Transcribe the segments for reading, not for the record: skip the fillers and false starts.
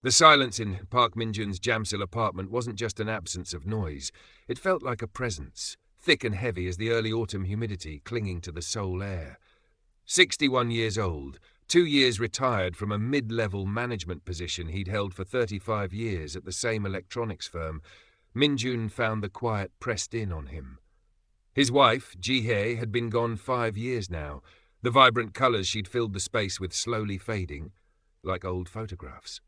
The silence in Park Min-jun's Jamsil apartment wasn't just an absence of noise. It felt like a presence, thick and heavy as the early autumn humidity clinging to the soul air. 61 years old, 2 years retired from a mid-level management position he'd held for 35 years at the same electronics firm, Min-jun found the quiet pressed in on him. His wife, Ji-hye, had been gone 5 years now, the vibrant colours she'd filled the space with slowly fading, like old photographs.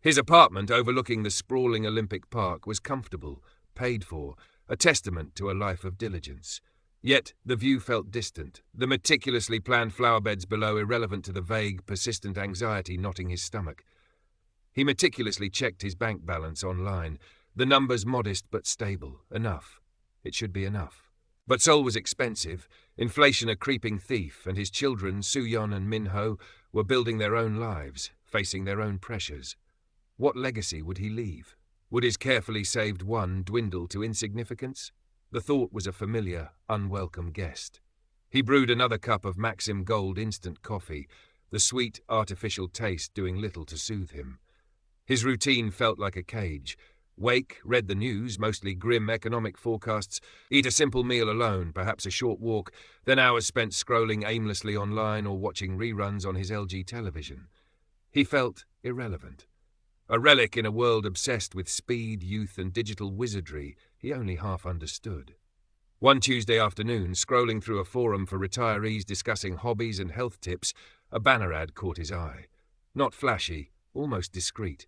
His apartment overlooking the sprawling Olympic Park was comfortable, paid for, a testament to a life of diligence. Yet the view felt distant, the meticulously planned flower beds below irrelevant to the vague, persistent anxiety knotting his stomach. He meticulously checked his bank balance online, the numbers modest but stable, enough. It should be enough. But Seoul was expensive, inflation a creeping thief, and his children, Soo-yeon and Min-ho, were building their own lives, facing their own pressures. What legacy would he leave? Would his carefully saved won dwindle to insignificance? The thought was a familiar, unwelcome guest. He brewed another cup of Maxim Gold instant coffee, the sweet, artificial taste doing little to soothe him. His routine felt like a cage. Wake, read the news, mostly grim economic forecasts, eat a simple meal alone, perhaps a short walk, then hours spent scrolling aimlessly online or watching reruns on his LG television. He felt irrelevant. A relic in a world obsessed with speed, youth, and digital wizardry he only half understood. One Tuesday afternoon, scrolling through a forum for retirees discussing hobbies and health tips, a banner ad caught his eye. Not flashy, almost discreet.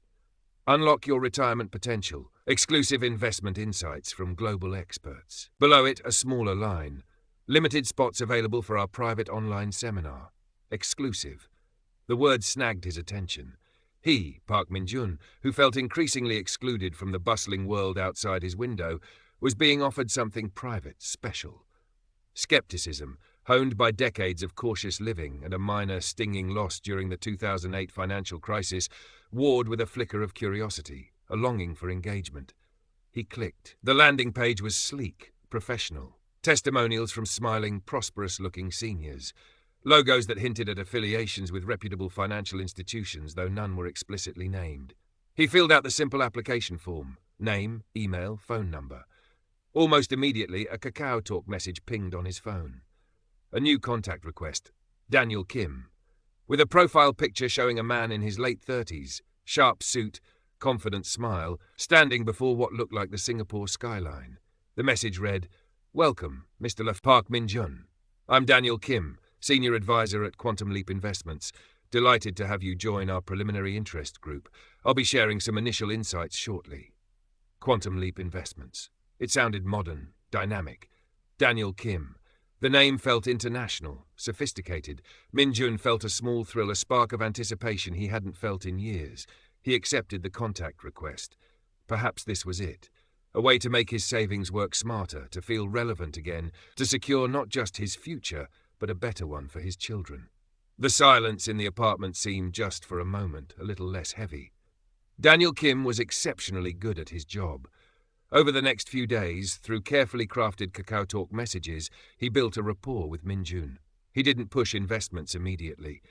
Unlock your retirement potential. Exclusive investment insights from global experts. Below it, a smaller line. Limited spots available for our private online seminar. Exclusive. The word snagged his attention. He, Park Min-jun, who felt increasingly excluded from the bustling world outside his window, was being offered something private, special. Skepticism, honed by decades of cautious living and a minor stinging loss during the 2008 financial crisis, warred with a flicker of curiosity, a longing for engagement. He clicked. The landing page was sleek, professional. Testimonials from smiling, prosperous-looking seniors. Logos that hinted at affiliations with reputable financial institutions, though none were explicitly named. He filled out the simple application form. Name, email, phone number. Almost immediately, a Kakao Talk message pinged on his phone. A new contact request. Daniel Kim. With a profile picture showing a man in his late 30s, sharp suit, confident smile, standing before what looked like the Singapore skyline. The message read, "Welcome, Mr. Park Min-jun. I'm Daniel Kim, Senior Advisor at Quantum Leap Investments. Delighted to have you join our preliminary interest group. I'll be sharing some initial insights shortly." Quantum Leap Investments. It sounded modern, dynamic. Daniel Kim. The name felt international, sophisticated. Min-jun felt a small thrill, a spark of anticipation he hadn't felt in years. He accepted the contact request. Perhaps this was it. A way to make his savings work smarter, to feel relevant again, to secure not just his future, but a better one for his children. The silence in the apartment seemed, just for a moment, a little less heavy. Daniel Kim was exceptionally good at his job. Over the next few days, through carefully crafted Kakao Talk messages, he built a rapport with Min-jun. He didn't push investments immediately.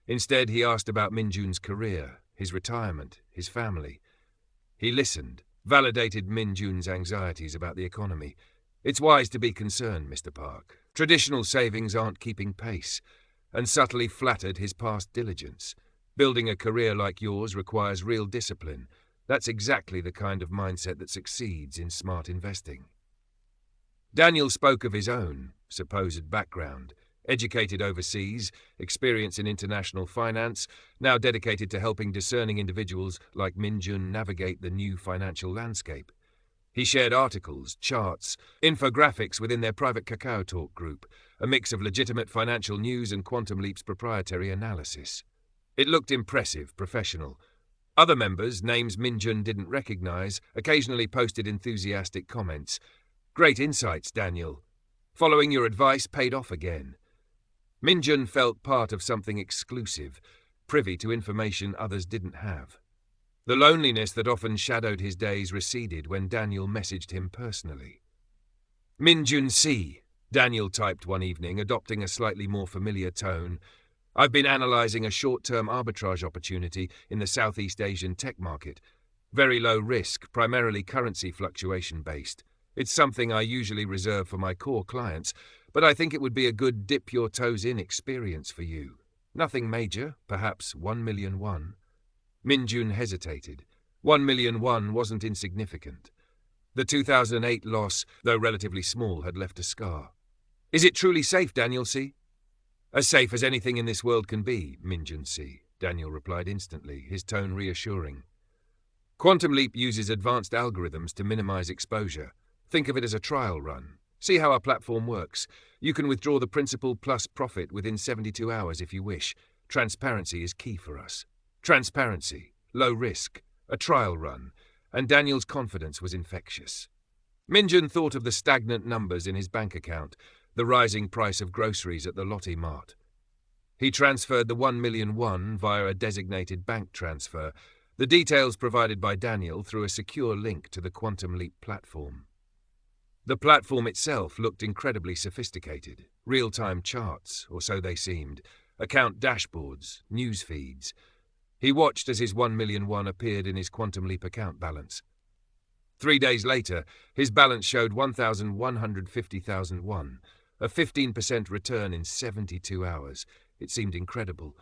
Instead, he asked about Min-jun's career, his retirement, his family. He listened, validated Min-jun's anxieties about the economy. "It's wise to be concerned, Mr. Park. Traditional savings aren't keeping pace," and subtly flattered his past diligence. "Building a career like yours requires real discipline. That's exactly the kind of mindset that succeeds in smart investing." Daniel spoke of his own supposed background. Educated overseas, experience in international finance, now dedicated to helping discerning individuals like Min-jun navigate the new financial landscape. He shared articles, charts, infographics within their private Kakao Talk group, a mix of legitimate financial news and Quantum Leap's proprietary analysis. It looked impressive, professional. Other members, names Min-jun didn't recognize, occasionally posted enthusiastic comments. "Great insights, Daniel. Following your advice paid off again." Min-jun felt part of something exclusive, privy to information others didn't have. The loneliness that often shadowed his days receded when Daniel messaged him personally. "Min-jun si," Daniel typed one evening, adopting a slightly more familiar tone. I've been analysing a short-term arbitrage opportunity in the Southeast Asian tech market. Very low risk, primarily currency fluctuation-based. It's something I usually reserve for my core clients, but I think it would be a good dip-your-toes-in experience for you. Nothing major, perhaps 1 million won. Minjun hesitated. 1 million won wasn't insignificant. The 2008 loss, though relatively small, had left a scar. Is it truly safe, Daniel C? As safe as anything in this world can be, Minjun C, Daniel replied instantly, his tone reassuring. Quantum Leap uses advanced algorithms to minimize exposure. Think of it as a trial run. See how our platform works. You can withdraw the principal plus profit within 72 hours if you wish. Transparency is key for us. Transparency, low risk, a trial run, and Daniel's confidence was infectious. Minjun thought of the stagnant numbers in his bank account, the rising price of groceries at the Lotte Mart. He transferred the 1 million won via a designated bank transfer, the details provided by Daniel through a secure link to the Quantum Leap platform. The platform itself looked incredibly sophisticated. Real-time charts, or so they seemed, account dashboards, news feeds. He watched as his 1 million won appeared in his Quantum Leap account balance. 3 days later, his balance showed 1,150,000 won, a 15% return in 72 hours. It seemed incredible.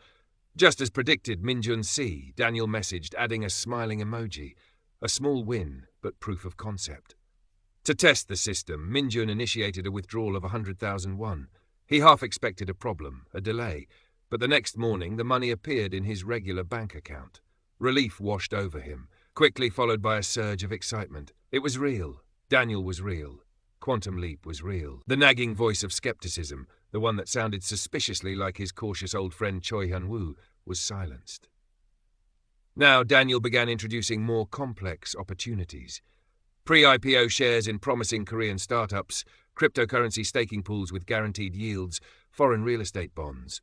Just as predicted, Minjun C, Daniel messaged, adding a smiling emoji. A small win, but proof of concept. To test the system, Minjun initiated a withdrawal of 100,000 won. He half expected a problem, a delay, but the next morning the money appeared in his regular bank account. Relief washed over him, quickly followed by a surge of excitement. It was real. Daniel was real. Quantum Leap was real. The nagging voice of skepticism, the one that sounded suspiciously like his cautious old friend Choi Hyun-woo, was silenced. Now Daniel began introducing more complex opportunities. Pre-IPO shares in promising Korean startups, cryptocurrency staking pools with guaranteed yields, foreign real estate bonds.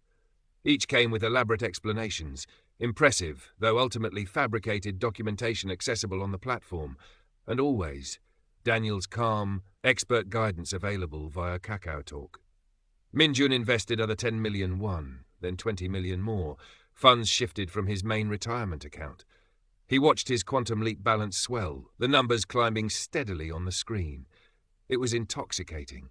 Each came with elaborate explanations, impressive, though ultimately fabricated documentation accessible on the platform, and always Daniel's calm, expert guidance available via KakaoTalk. Minjun invested other 10 million won, then 20 million more. Funds shifted from his main retirement account. He watched his Quantum Leap balance swell, the numbers climbing steadily on the screen. It was intoxicating.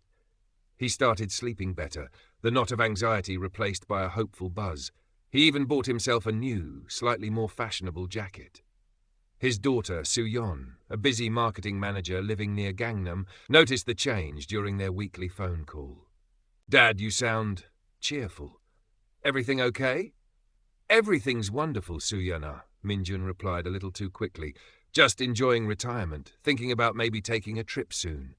He started sleeping better, the knot of anxiety replaced by a hopeful buzz. He even bought himself a new, slightly more fashionable jacket. His daughter, Soo-yeon, a busy marketing manager living near Gangnam, noticed the change during their weekly phone call. "Dad, you sound cheerful. Everything okay?" "Everything's wonderful, Soo-yeon," Minjun replied a little too quickly. "Just enjoying retirement, thinking about maybe taking a trip soon."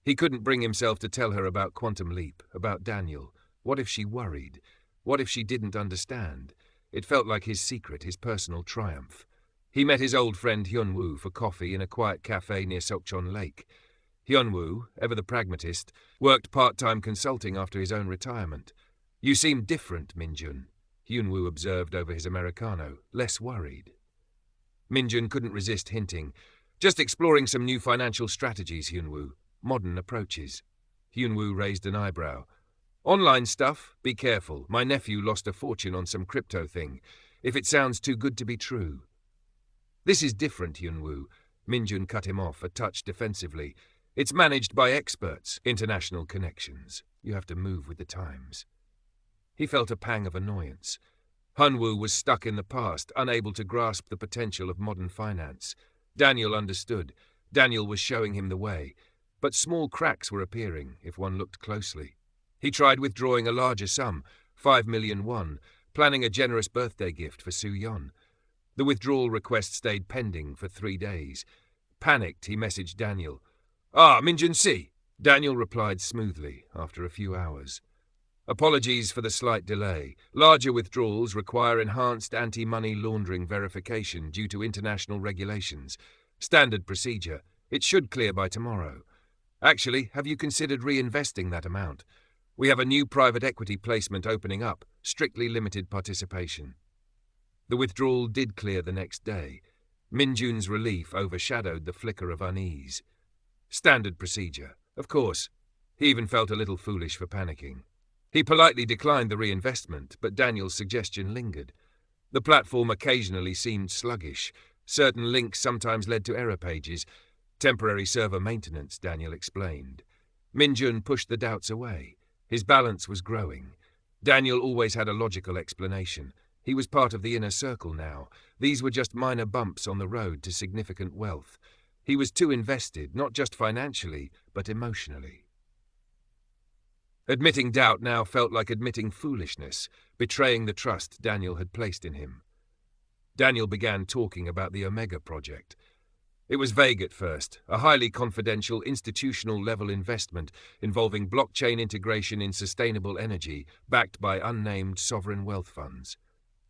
He couldn't bring himself to tell her about Quantum Leap, about Daniel. What if she worried? What if she didn't understand? It felt like his secret, his personal triumph. He met his old friend Hyun-woo for coffee in a quiet cafe near Sokchon Lake. Hyun-woo, ever the pragmatist, worked part-time consulting after his own retirement. "You seem different, Minjun," Hyun-woo observed over his Americano, less worried. Minjun couldn't resist hinting. "Just exploring some new financial strategies, Hyun-woo. Modern approaches." Hyun-woo raised an eyebrow. "Online stuff? Be careful. My nephew lost a fortune on some crypto thing. If it sounds too good to be true." "This is different, Hyun-woo." Minjun cut him off, a touch defensively. "It's managed by experts, international connections. You have to move with the times." He felt a pang of annoyance. Hyun-woo was stuck in the past, unable to grasp the potential of modern finance. Daniel understood. Daniel was showing him the way. But small cracks were appearing, if one looked closely. He tried withdrawing a larger sum, 5 million won, planning a generous birthday gift for Soo-yeon. The withdrawal request stayed pending for 3 days. Panicked, he messaged Daniel. Minjun C. Daniel replied smoothly, after a few hours. "Apologies for the slight delay. Larger withdrawals require enhanced anti-money laundering verification due to international regulations. Standard procedure. It should clear by tomorrow. Actually, have you considered reinvesting that amount? We have a new private equity placement opening up, strictly limited participation." The withdrawal did clear the next day. Minjun's relief overshadowed the flicker of unease. Standard procedure, of course. He even felt a little foolish for panicking. He politely declined the reinvestment, but Daniel's suggestion lingered. The platform occasionally seemed sluggish. Certain links sometimes led to error pages. Temporary server maintenance, Daniel explained. Minjun pushed the doubts away. His balance was growing. Daniel always had a logical explanation. He was part of the inner circle now. These were just minor bumps on the road to significant wealth. He was too invested, not just financially, but emotionally. Admitting doubt now felt like admitting foolishness, betraying the trust Daniel had placed in him. Daniel began talking about the Omega project. It was vague at first, a highly confidential institutional-level investment involving blockchain integration in sustainable energy, backed by unnamed sovereign wealth funds.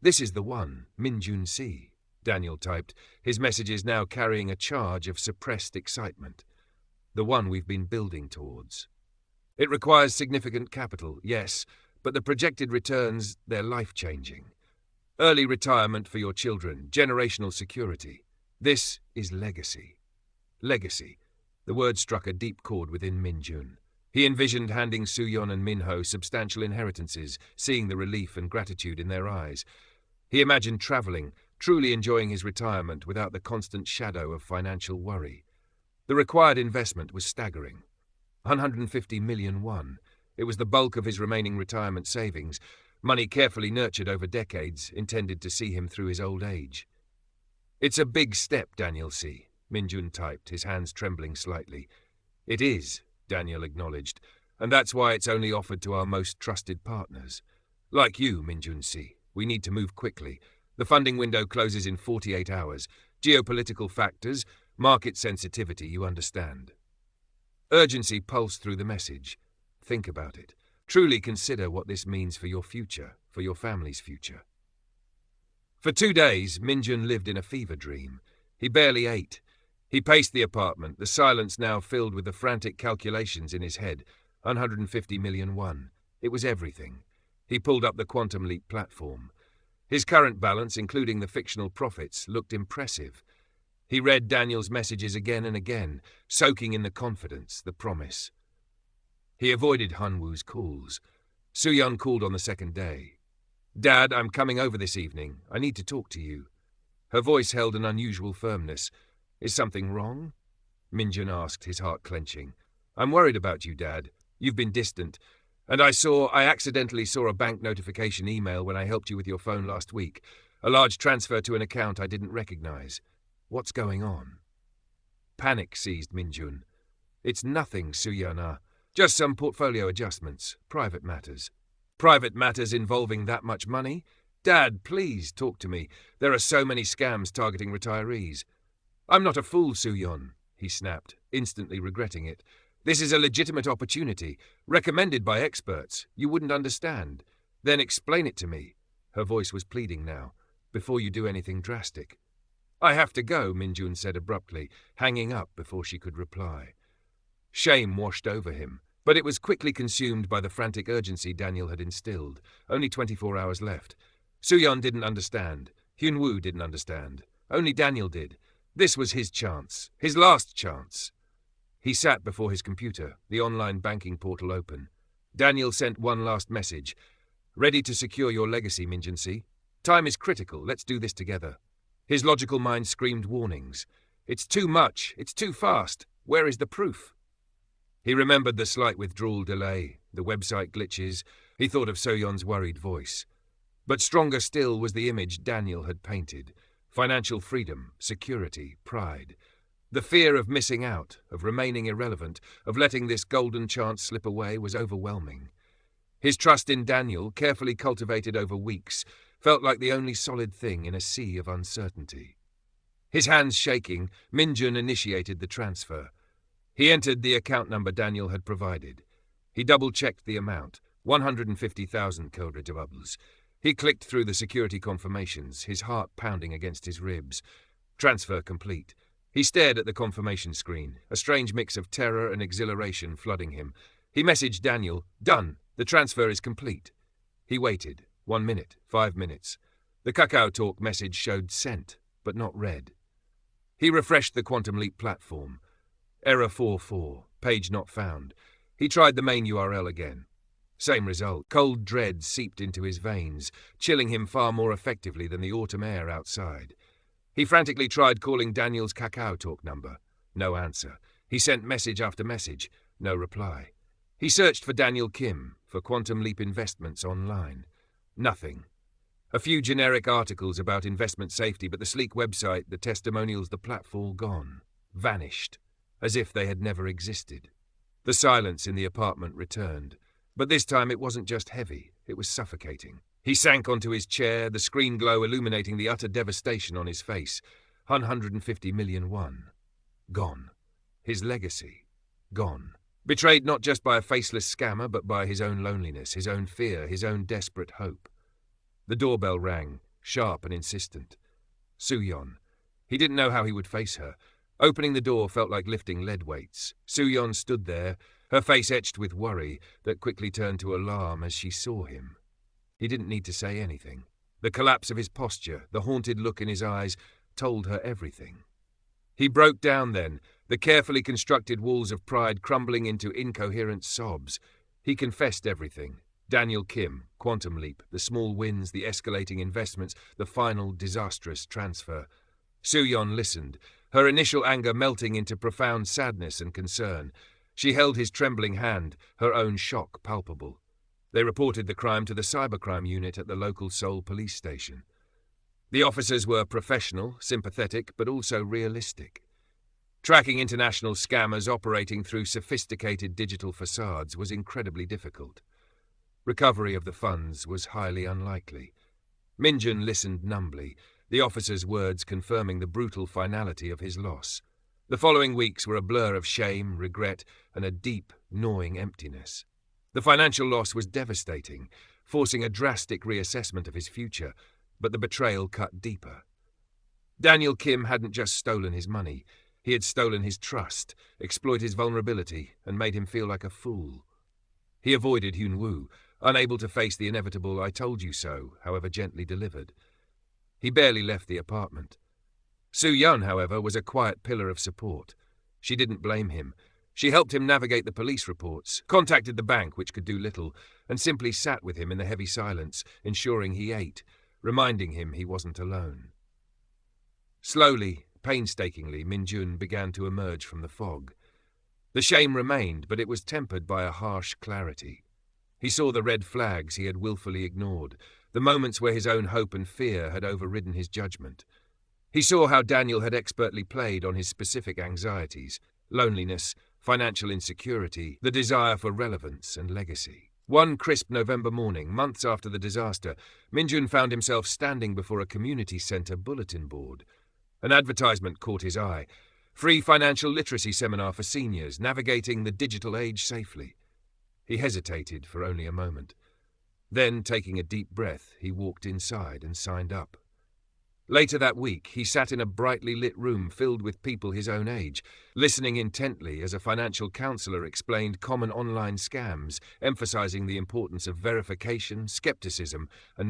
"This is the one, Minjun C," Daniel typed, his messages now carrying a charge of suppressed excitement. "The one we've been building towards. It requires significant capital, yes, but the projected returns, they're life-changing. Early retirement for your children, generational security. This is legacy." Legacy. The word struck a deep chord within Minjun. He envisioned handing Suyon and Minho substantial inheritances, seeing the relief and gratitude in their eyes. He imagined traveling, truly enjoying his retirement without the constant shadow of financial worry. The required investment was staggering. 150 million won. It was the bulk of his remaining retirement savings, money carefully nurtured over decades, intended to see him through his old age. "It's a big step, Daniel C," Minjun typed, his hands trembling slightly. "It is," Daniel acknowledged, "and that's why it's only offered to our most trusted partners. Like you, Minjun C, we need to move quickly. The funding window closes in 48 hours. Geopolitical factors, market sensitivity, you understand." Urgency pulsed through the message. Think about it. Truly consider what this means for your future, for your family's future. For 2 days, Minjun lived in a fever dream. He barely ate. He paced the apartment, the silence now filled with the frantic calculations in his head. 150 million won. It was everything. He pulled up the Quantum Leap platform. His current balance, including the fictional profits, looked impressive. He read Daniel's messages again and again, soaking in the confidence, the promise. He avoided Hunwoo's calls. Suyon called on the second day. "Dad, I'm coming over this evening. I need to talk to you." Her voice held an unusual firmness. "Is something wrong?" Minjun asked, his heart clenching. "I'm worried about you, Dad. You've been distant. And I accidentally saw a bank notification email when I helped you with your phone last week. A large transfer to an account I didn't recognize. What's going on?" Panic seized Minjun. "It's nothing, Suyana. Just some portfolio adjustments. Private matters." "Private matters involving that much money? Dad, please talk to me. There are so many scams targeting retirees." "I'm not a fool, Suyon," he snapped, instantly regretting it. "This is a legitimate opportunity, recommended by experts. You wouldn't understand. Then explain it to me." Her voice was pleading now. "Before you do anything drastic." "I have to go," Minjun said abruptly, hanging up before she could reply. Shame washed over him, but it was quickly consumed by the frantic urgency Daniel had instilled. Only 24 hours left. Suyon didn't understand. Hunwoo didn't understand. Only Daniel did. This was his chance. His last chance. He sat before his computer, the online banking portal open. Daniel sent one last message. "Ready to secure your legacy, Minjun-si? Time is critical. Let's do this together." His logical mind screamed warnings. "It's too much. It's too fast. Where is the proof?" He remembered the slight withdrawal delay, the website glitches. He thought of Soyeon's worried voice. But stronger still was the image Daniel had painted. Financial freedom, security, pride. The fear of missing out, of remaining irrelevant, of letting this golden chance slip away was overwhelming. His trust in Daniel, carefully cultivated over weeks, felt like the only solid thing in a sea of uncertainty. His hands shaking, Minjun initiated the transfer. He entered the account number Daniel had provided. He double-checked the amount, 150,000 Kildred-Bubbles. He clicked through the security confirmations, his heart pounding against his ribs. Transfer complete. He stared at the confirmation screen, a strange mix of terror and exhilaration flooding him. He messaged Daniel, "Done. The transfer is complete." He waited. 1 minute, 5 minutes. The Kakao Talk message showed sent, but not read. He refreshed the Quantum Leap platform. Error 44, page not found. He tried the main URL again. Same result. Cold dread seeped into his veins, chilling him far more effectively than the autumn air outside. He frantically tried calling Daniel's Kakao Talk number. No answer. He sent message after message. No reply. He searched for Daniel Kim, for Quantum Leap Investments online. Nothing. A few generic articles about investment safety, but the sleek website, the testimonials, the platform gone. Vanished. As if they had never existed. The silence in the apartment returned. But this time it wasn't just heavy, it was suffocating. He sank onto his chair, the screen glow illuminating the utter devastation on his face. 150 million won. Gone. His legacy. Gone. Betrayed not just by a faceless scammer, but by his own loneliness, his own fear, his own desperate hope. The doorbell rang, sharp and insistent. Soo-yeon. He didn't know how he would face her. Opening the door felt like lifting lead weights. Soo-yeon stood there, her face etched with worry that quickly turned to alarm as she saw him. He didn't need to say anything. The collapse of his posture, the haunted look in his eyes, told her everything. He broke down then, the carefully constructed walls of pride crumbling into incoherent sobs. He confessed everything. Daniel Kim, Quantum Leap, the small wins, the escalating investments, the final disastrous transfer. Soo-yeon listened, her initial anger melting into profound sadness and concern. She held his trembling hand, her own shock palpable. They reported the crime to the cybercrime unit at the local Seoul police station. The officers were professional, sympathetic, but also realistic. Tracking international scammers operating through sophisticated digital facades was incredibly difficult. Recovery of the funds was highly unlikely. Minjun listened numbly, the officer's words confirming the brutal finality of his loss. The following weeks were a blur of shame, regret, and a deep, gnawing emptiness. The financial loss was devastating, forcing a drastic reassessment of his future, but the betrayal cut deeper. Daniel Kim hadn't just stolen his money. He had stolen his trust, exploited his vulnerability, and made him feel like a fool. He avoided Hyun-woo, unable to face the inevitable "I told you so," however gently delivered. He barely left the apartment. Soo-yeon, however, was a quiet pillar of support. She didn't blame him. She helped him navigate the police reports, contacted the bank, which could do little, and simply sat with him in the heavy silence, ensuring he ate, reminding him he wasn't alone. Slowly, painstakingly, Minjun began to emerge from the fog. The shame remained, but it was tempered by a harsh clarity. He saw the red flags he had willfully ignored, the moments where his own hope and fear had overridden his judgment. He saw how Daniel had expertly played on his specific anxieties, loneliness, financial insecurity, the desire for relevance and legacy. One crisp November morning, months after the disaster, Minjun found himself standing before a community center bulletin board. An advertisement caught his eye. Free financial literacy seminar for seniors, navigating the digital age safely. He hesitated for only a moment. Then, taking a deep breath, he walked inside and signed up. Later that week, he sat in a brightly lit room filled with people his own age, listening intently as a financial counselor explained common online scams, emphasizing the importance of verification, skepticism, and